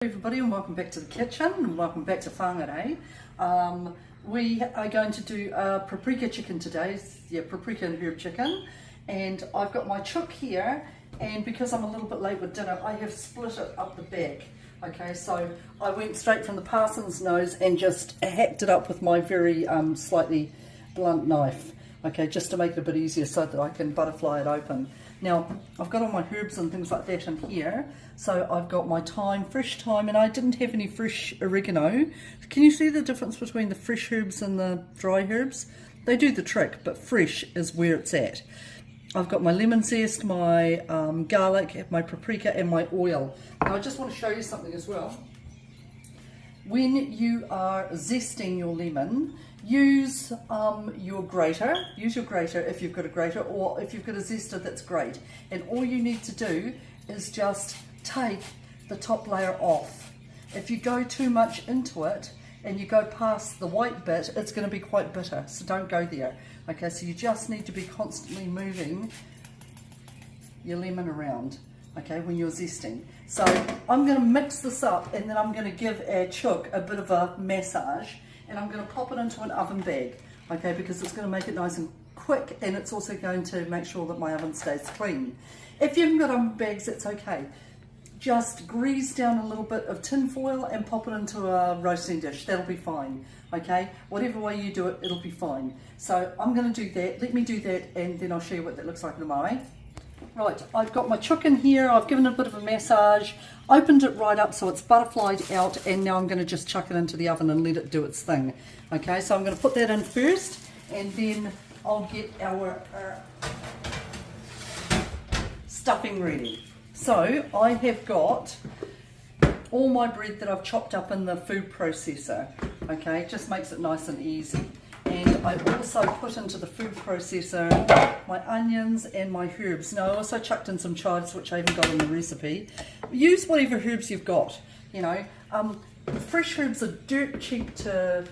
Everybody, and welcome back to the kitchen and welcome back to whāngarei. We are going to do a paprika chicken today, paprika and herb chicken, and I've got my chook here, and because I'm a little bit late with dinner I have split it up the back. Okay, so I went straight from the parson's nose and just hacked it up with my very slightly blunt knife, okay, just to make it a bit easier so that I can butterfly it open. Now, I've got all my herbs and things like that in here. So I've got my thyme, fresh thyme, and I didn't have any fresh oregano. Can you see the difference between the fresh herbs and the dry herbs? They do the trick, but fresh is where it's at. I've got my lemon zest, my garlic, my paprika, and my oil. Now I just want to show you something as well. When you are zesting your lemon, use your grater. Use your grater if you've got a grater, or if you've got a zester, that's great. And all you need to do is just take the top layer off. If you go too much into it and you go past the white bit, it's going to be quite bitter, so don't go there. Okay, so you just need to be constantly moving your lemon around, okay, when you're zesting. So I'm going to mix this up, and then I'm going to give our chook a bit of a massage, and I'm going to pop it into an oven bag, okay, because it's going to make it nice and quick, and it's also going to make sure that my oven stays clean. If you haven't got oven bags, that's okay. Just grease down a little bit of tin foil and pop it into a roasting dish. That'll be fine, okay? Whatever way you do it, it'll be fine. So I'm going to do that. Let me do that, and then I'll show you what that looks like in a moment. Right, I've got my chook in here. I've given it a bit of a massage, opened it right up so it's butterflied out, and now I'm going to just chuck it into the oven and let it do its thing. Okay, so I'm going to put that in first, and then I'll get our stuffing ready. So I have got all my bread that I've chopped up in the food processor. Okay, it just makes it nice and easy. And I also put into the food processor my onions and my herbs. Now I also chucked in some chives, which I haven't got in the recipe. Use whatever herbs you've got, you know. Fresh herbs are dirt cheap to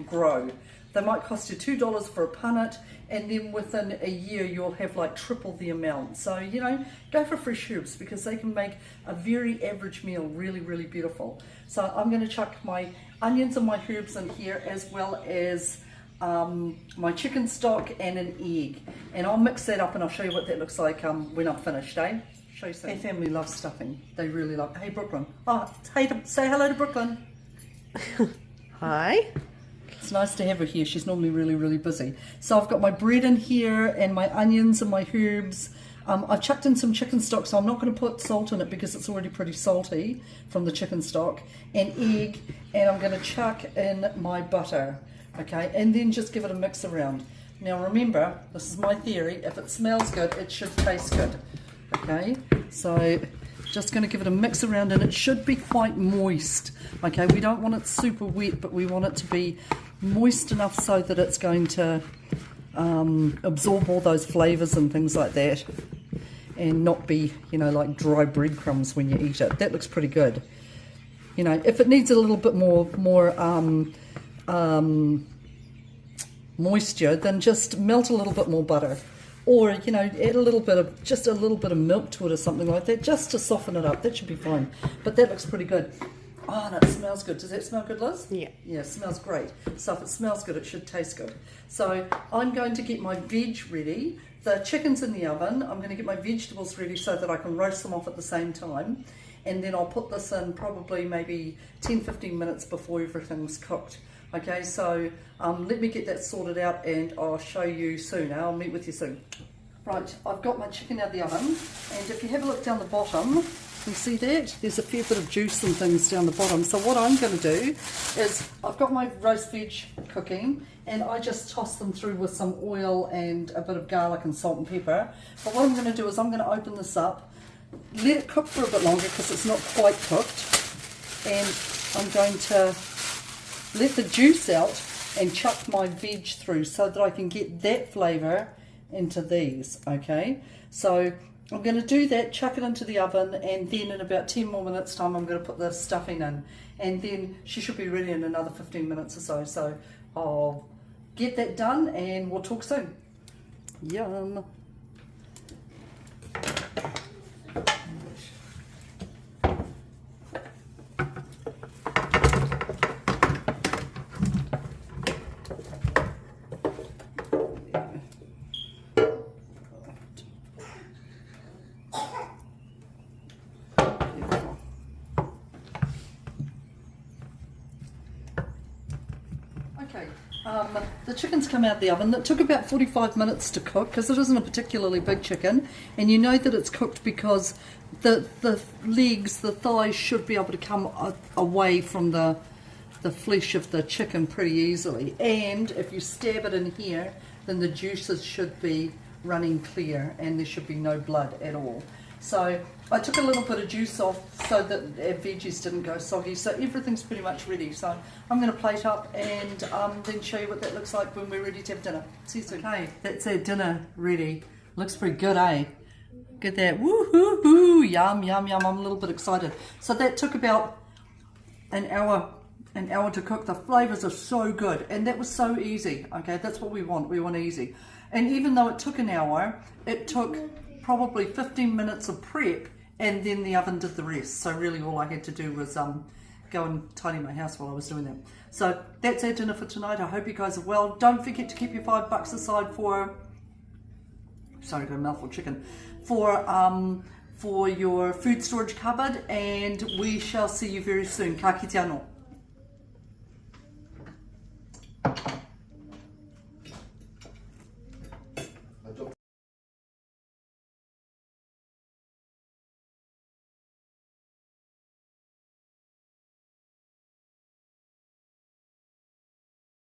grow. They might cost you $2 for a punnet, and then within a year you'll have like triple the amount. So, you know, go for fresh herbs because they can make a very average meal really, really beautiful. So I'm going to chuck my onions and my herbs in here, as well as my chicken stock and an egg. And I'll mix that up and I'll show you what that looks like when I'm finished, eh? Show you something. Our family loves stuffing. They really love. Hey, Brooklyn. Oh, hey, say hello to Brooklyn. Hi. It's nice to have her here. She's normally really, really busy. So I've got my bread in here and my onions and my herbs. I've chucked in some chicken stock, so I'm not going to put salt in it because it's already pretty salty from the chicken stock, and egg, and I'm going to chuck in my butter, okay, and then just give it a mix around. Now remember, this is my theory, if it smells good, it should taste good, okay, so just going to give it a mix around, and it should be quite moist, okay, we don't want it super wet, but we want it to be moist enough so that it's going to absorb all those flavors and things like that, and not be, you know, like dry breadcrumbs when you eat it. That looks pretty good. You know, if it needs a little bit more moisture, then just melt a little bit more butter, or, you know, add just a little bit of milk to it or something like that, just to soften it up. That should be fine. But that looks pretty good. Oh, and it smells good. Does that smell good, Liz? Yeah. Yeah, it smells great. So if it smells good, it should taste good. So I'm going to get my veg ready. The chicken's in the oven. I'm going to get my vegetables ready so that I can roast them off at the same time. And then I'll put this in probably maybe 10-15 minutes before everything's cooked. Okay, so let me get that sorted out and I'll show you soon. I'll meet with you soon. Right, I've got my chicken out of the oven. And if you have a look down the bottom, you see that? There's a fair bit of juice and things down the bottom. So what I'm going to do is, I've got my roast veg cooking, and I just toss them through with some oil and a bit of garlic and salt and pepper. But what I'm going to do is I'm going to open this up, let it cook for a bit longer because it's not quite cooked, and I'm going to let the juice out and chuck my veg through so that I can get that flavour into these, okay? So I'm going to do that, chuck it into the oven, and then in about 10 more minutes time I'm going to put the stuffing in, and then she should be ready in another 15 minutes or so. So I'll get that done and we'll talk soon. Yum. The chicken's come out the oven. It took about 45 minutes to cook because it isn't a particularly big chicken, and you know that it's cooked because the legs, the thighs should be able to come away from the flesh of the chicken pretty easily, and if you stab it in here then the juices should be running clear and there should be no blood at all. So I took a little bit of juice off so that our veggies didn't go soggy. So everything's pretty much ready. So I'm going to plate up and then show you what that looks like when we're ready to have dinner. See you soon. Okay, that's our dinner ready. Looks pretty good, eh? Look at that. Woo-hoo-hoo. Yum, yum, yum. I'm a little bit excited. So that took about an hour to cook. The flavors are so good and that was so easy. Okay, that's what we want easy. And even though it took an hour, it took probably 15 minutes of prep and then the oven did the rest. So really all I had to do was go and tidy my house while I was doing that. So that's our dinner for tonight. I hope you guys are well. Don't forget to keep your $5 aside for, sorry, got a mouthful of chicken, for your food storage cupboard, and we shall see you very soon. Ka kite anō.